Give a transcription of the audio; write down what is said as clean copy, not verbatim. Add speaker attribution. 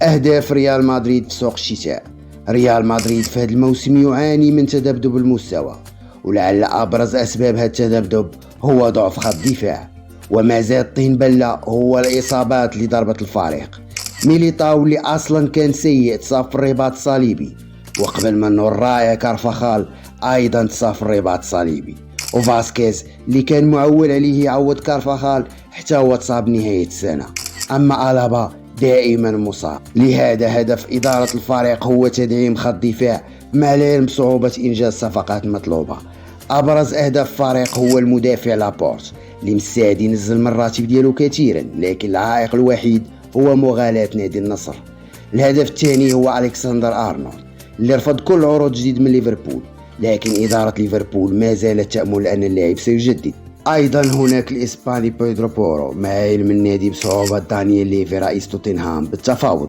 Speaker 1: أهداف ريال مدريد في سوق الشتاء. ريال مدريد في هذا الموسم يعاني من تذبذب المستوى، ولعل أبرز أسباب هذا التذبذب هو ضعف خط الدفاع، وما زاد طين بلة هو الإصابات اللي ضربت الفريق. ميليتاو اللي أصلا كان سيء تصاب في الرباط الصليبي، وقبل منه الرائع كارفاخال أيضا تصاب في الرباط الصليبي، وفاسكيز اللي كان معول عليه يعوض كارفاخال حتى هو تصاب نهاية السنة. أما ألابا دائما مصاب. لهذا هدف إدارة الفريق هو تدعيم خط الدفاع مع العلم بصعوبة إنجاز صفقات مطلوبة. أبرز أهداف الفريق هو المدافع لابورت اللي مستعد ينزل من الراتب ديالو كثيرا، لكن العائق الوحيد هو مغالاة نادي النصر. الهدف الثاني هو ألكسندر أرنولد اللي رفض كل عروض جديد من ليفربول، لكن إدارة ليفربول ما زالت تأمل أن اللاعب سيجدد. أيضا هناك الإسباني بيدرو بورو مع علم النادي بصعوبة دانيال ليفي رئيس توتنهام بالتفاوض.